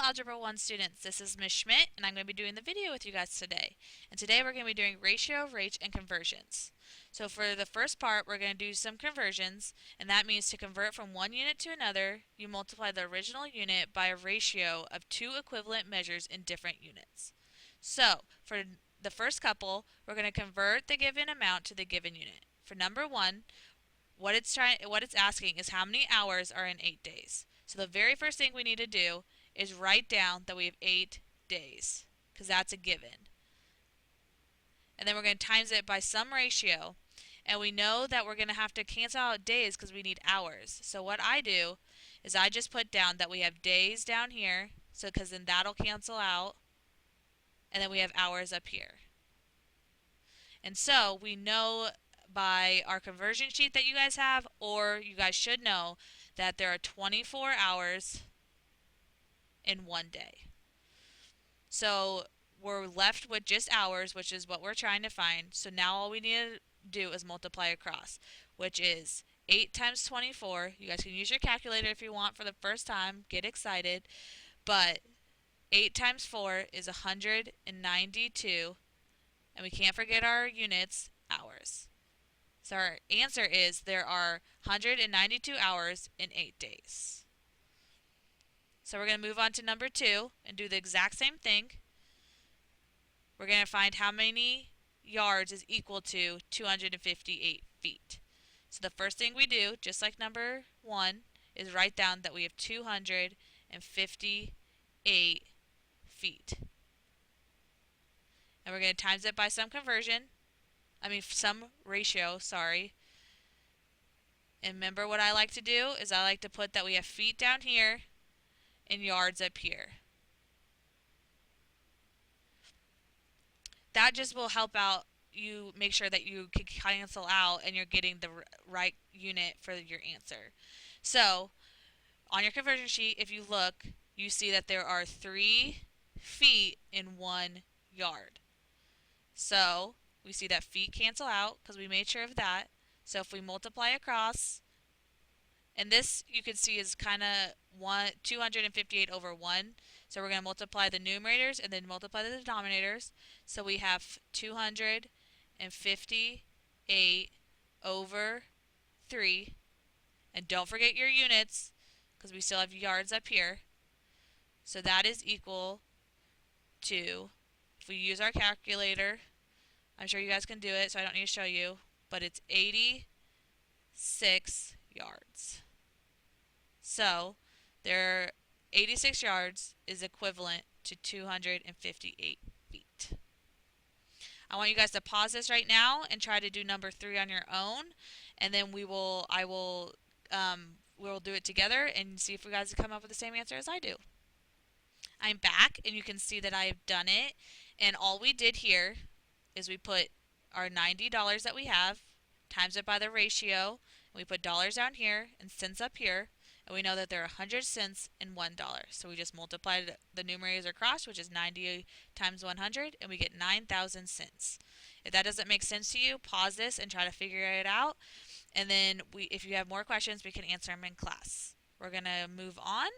Algebra 1 students, this is Ms. Schmidt and I'm going to be doing the video with you guys today. And today we're going to be doing ratio, rate, and conversions. So for the first part we're going to do some conversions, and that means to convert from one unit to another, you multiply the original unit by a ratio of two equivalent measures in different units. So for the first couple, we're going to convert the given amount to the given unit. For number 1, what it's asking is how many hours are in 8 days. So the very first thing we need to do is write down that we have 8 days, because that's a given. And then we're going to times it by some ratio, and we know that we're going to have to cancel out days because we need hours. So what I do is I just put down that we have days down here, so because then that'll cancel out, and then we have hours up here. And so we know by our conversion sheet that you guys have, or you guys should know, that there are 24 hours in one day. So we're left with just hours, which is what we're trying to find. So now all we need to do is multiply across, which is 8 times 24. You guys can use your calculator if you want for the first time. Get excited. But 8 times 4 is 192. And we can't forget our units, hours. So our answer is there are 192 hours in 8 days. So we're going to move on to number 2 and do the exact same thing. We're going to find how many yards is equal to 258 feet. So the first thing we do, just like number 1, is write down that we have 258 feet. And we're going to times it by some ratio, sorry. And remember what I like to do is I like to put that we have feet down here and yards up here. That just will help out you make sure that you can cancel out and you're getting the right unit for your answer. So on your conversion sheet, if you look, you see that there are 3 feet in 1 yard. So we see that feet cancel out because we made sure of that. So if we multiply across, and this you can see is kind of 258 over 1. So we're going to multiply the numerators and then multiply the denominators. So we have 258 over 3. And don't forget your units because we still have yards up here. So that is equal to, if we use our calculator, I'm sure you guys can do it so I don't need to show you, but it's 86 yards. So there 86 yards is equivalent to 258 feet. I want you guys to pause this right now and try to do number 3 on your own, and then we'll do it together and see if you guys come up with the same answer as I do. I'm back and you can see that I have done it, and all we did here is we put our $90 that we have, times it by the ratio, and we put dollars down here and cents up here, and we know that there are 100 cents in $1. So we just multiplied the numerators across, which is 90 times 100, and we get 9,000 cents. If that doesn't make sense to you, pause this and try to figure it out, and then if you have more questions, we can answer them in class. We're going to move on.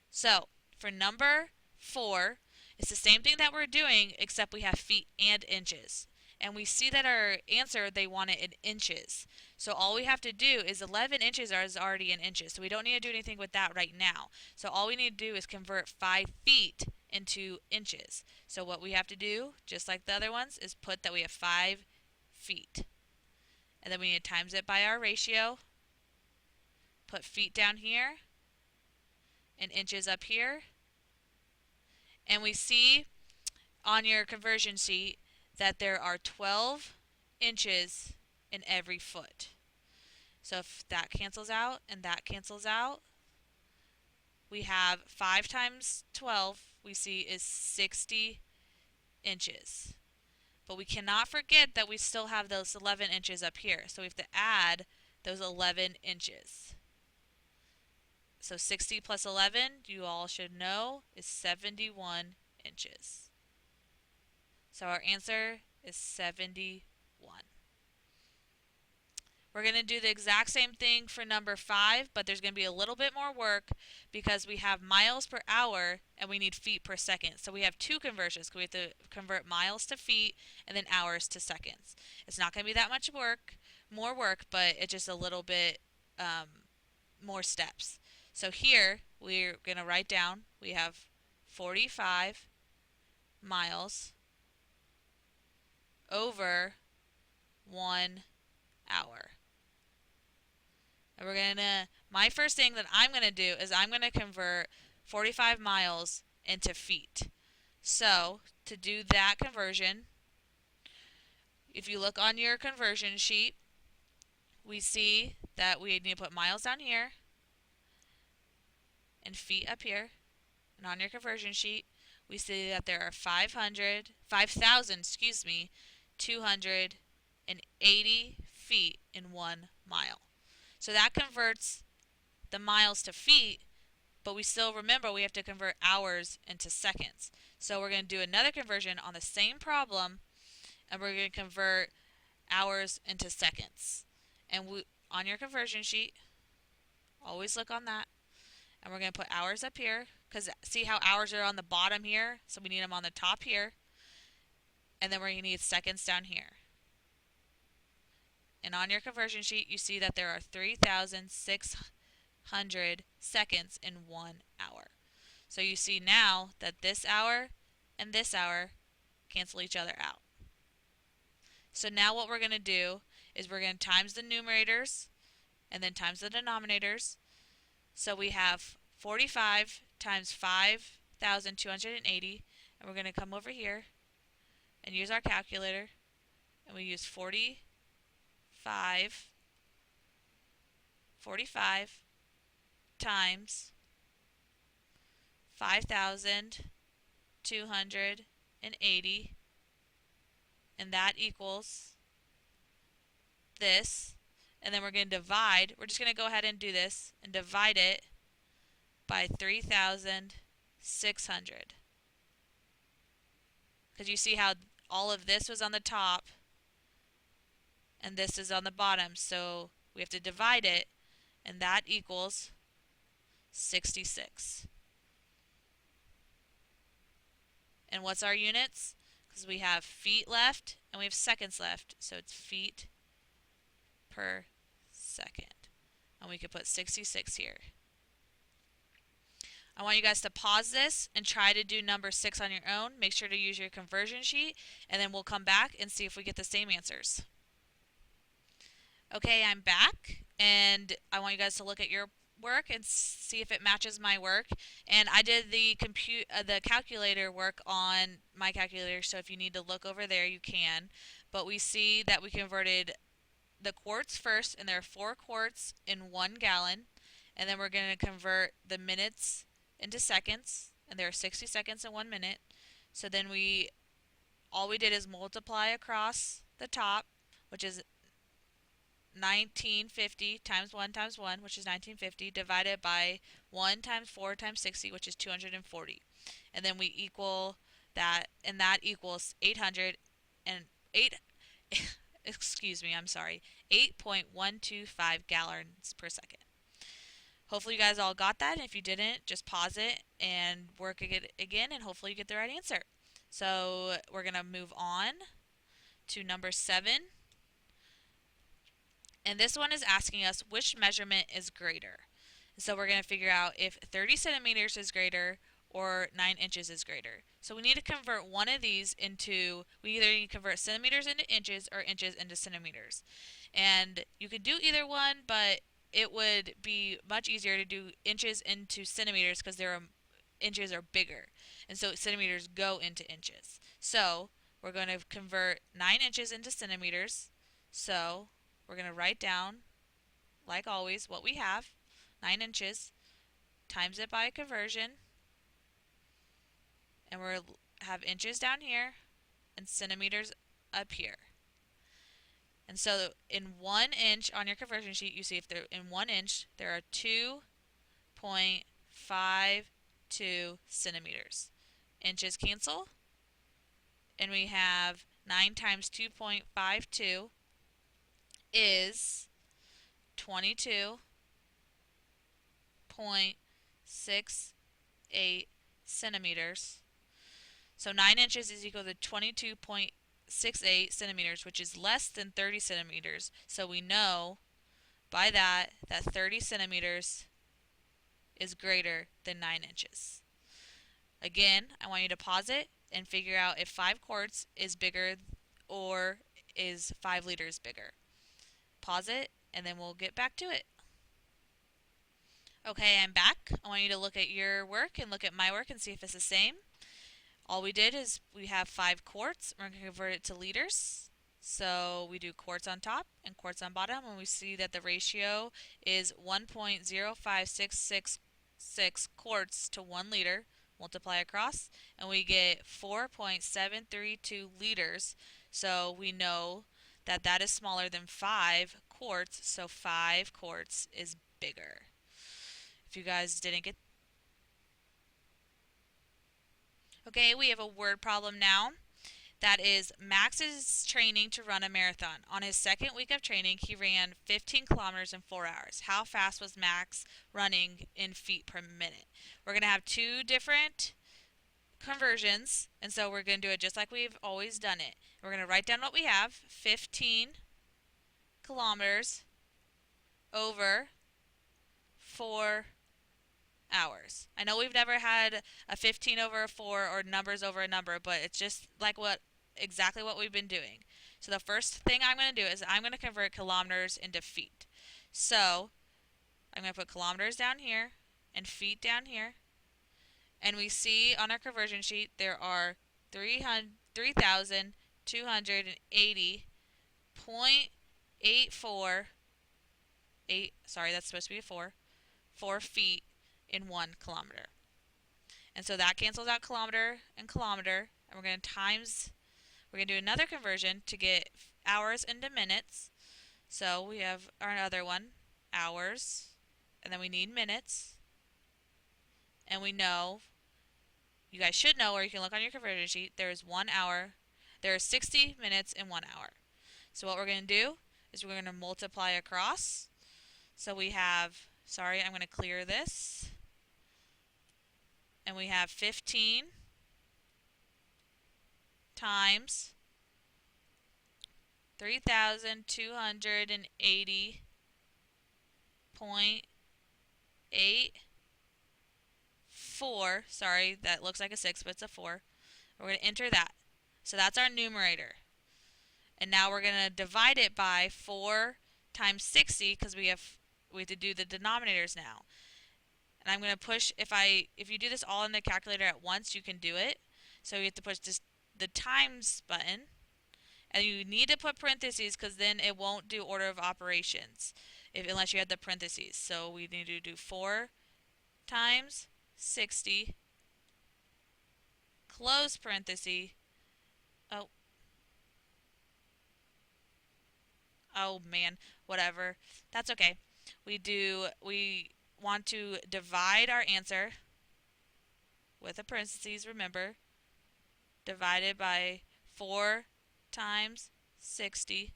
So for number 4, it's the same thing that we're doing, except we have feet and inches. And we see that our answer, they want it in inches. So all we have to do is 11 inches is already in inches. So we don't need to do anything with that right now. So all we need to do is convert 5 feet into inches. So what we have to do, just like the other ones, is put that we have 5 feet. And then we need to times it by our ratio. Put feet down here and inches up here. And we see on your conversion sheet that there are 12 inches in every foot. So if that cancels out and that cancels out, we have 5 times 12 we see is 60 inches. But we cannot forget that we still have those 11 inches up here. So we have to add those 11 inches. So 60 plus 11, you all should know, is 71 inches. So our answer is 71. We're going to do the exact same thing for number 5, but there's going to be a little bit more work because we have miles per hour and we need feet per second. So we have two conversions. We have to convert miles to feet and then hours to seconds. It's not going to be that much work, more work, but it's just a little bit more steps. So here we're going to write down we have 45 miles over 1 hour. And my first thing that I'm going to do is I'm going to convert 45 miles into feet. So, to do that conversion, if you look on your conversion sheet, we see that we need to put miles down here and feet up here. And on your conversion sheet, we see that there are 5,000, 280 feet in 1 mile. So that converts the miles to feet, but we still remember we have to convert hours into seconds. So we're going to do another conversion on the same problem, and we're going to convert hours into seconds. And on your conversion sheet, always look on that, and we're going to put hours up here, because see how hours are on the bottom here? So we need them on the top here, and then we're going to need seconds down here. And on your conversion sheet, you see that there are 3,600 seconds in 1 hour. So you see now that this hour and this hour cancel each other out. So now what we're going to do is we're going to times the numerators and then times the denominators. So we have 45 times 5,280, and we're going to come over here and use our calculator, and we use 45 times 5,280, and that equals this. And then we're going to divide. We're just going to go ahead and do this and divide it by 3,600. Because you see how all of this was on the top and this is on the bottom. So we have to divide it, and that equals 66. And what's our units? Because we have feet left and we have seconds left. So it's feet per second. And we could put 66 here. I want you guys to pause this and try to do number 6 on your own. Make sure to use your conversion sheet, and then we'll come back and see if we get the same answers. Okay, I'm back, and I want you guys to look at your work and see if it matches my work. And I did the calculator work on my calculator, so if you need to look over there, you can. But we see that we converted the quarts first, and there are 4 quarts in 1 gallon. And then we're going to convert the minutes into seconds, and there are 60 seconds in 1 minute. So then all we did is multiply across the top, which is 1950 times 1 times 1, which is 1950, divided by 1 times 4 times 60, which is 240. And then we equal that, and that equals 808, excuse me, I'm sorry, 8.125 gallons per second. Hopefully you guys all got that, and if you didn't, just pause it and work it again, and hopefully you get the right answer. So we're going to move on to number 7. And this one is asking us which measurement is greater. So we're going to figure out if 30 centimeters is greater or 9 inches is greater. So we need to convert one of these into, we either need to convert centimeters into inches or inches into centimeters. And you could do either one, but it would be much easier to do inches into centimeters because inches are bigger. And so centimeters go into inches. So we're going to convert 9 inches into centimeters. So we're going to write down, like always, what we have, 9 inches, times it by conversion, and we'll have inches down here and centimeters up here. And so in 1 inch on your conversion sheet, you see if they're in 1 inch, there are 2.52 centimeters. Inches cancel, and we have 9 times 2.52 is 22.68 centimeters. So 9 inches is equal to 22.68 centimeters, which is less than 30 centimeters. So we know by that 30 centimeters is greater than 9 inches. Again, I want you to pause it and figure out if 5 quarts is bigger or is 5 liters bigger. Pause it and then we'll get back to it. Okay, I'm back. I want you to look at your work and look at my work and see if it's the same. All we did is we have 5 quarts. We're going to convert it to liters. So we do quarts on top and quarts on bottom, and we see that the ratio is 1.05666 quarts to 1 liter. Multiply across, and we get 4.732 liters. So we know that that is smaller than 5 quarts, so 5 quarts is bigger. If you guys didn't get... Okay, we have a word problem now. That is, Max is training to run a marathon. On his second week of training, he ran 15 kilometers in 4 hours. How fast was Max running in feet per minute? We're going to have 2 different conversions, and so we're going to do it just like we've always done it. We're going to write down what we have, 15 kilometers over 4 hours. I know we've never had a 15 over a 4 or numbers over a number, but it's just like exactly what we've been doing. So the first thing I'm going to do is I'm going to convert kilometers into feet. So I'm going to put kilometers down here and feet down here. And we see on our conversion sheet there are 3,280.84 sorry, that's supposed to be a 4 feet in 1 kilometer. And so that cancels out kilometer and kilometer, and we're going to do another conversion to get hours into minutes. So we have our other one, hours, and then we need minutes. And we know, you guys should know, or you can look on your conversion sheet, there is 1 hour, there are 60 minutes in 1 hour. So what we're going to do is we're going to multiply across. So we have, sorry, I'm going to clear this. And we have 15 times 3,280.84. Sorry, that looks like a 6, but it's a 4. We're going to enter that. So that's our numerator. And now we're going to divide it by 4 times 60 because we have to do the denominators now. And I'm going to push, if you do this all in the calculator at once, you can do it. So you have to push the times button. And you need to put parentheses because then it won't do order of operations unless you have the parentheses. So we need to do 4 times 60, close parenthesis. Oh man, whatever. That's okay. We want to divide our answer with a parentheses, remember, divided by 4 times 60,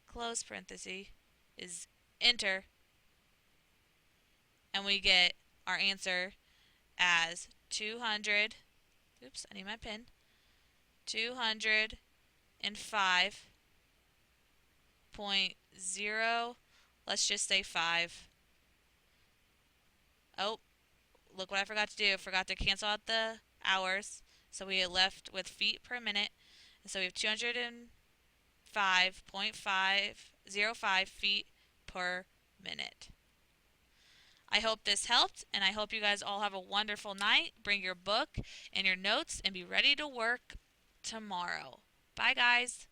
close parenthesis, is enter, and we get our answer as 200, oops, I need my pen, 205.0, let's just say 5. Oh, look what I forgot to do. Forgot to cancel out the hours. So we are left with feet per minute. And so we have 205.505 feet per minute. I hope this helped, and I hope you guys all have a wonderful night. Bring your book and your notes and be ready to work tomorrow. Bye, guys.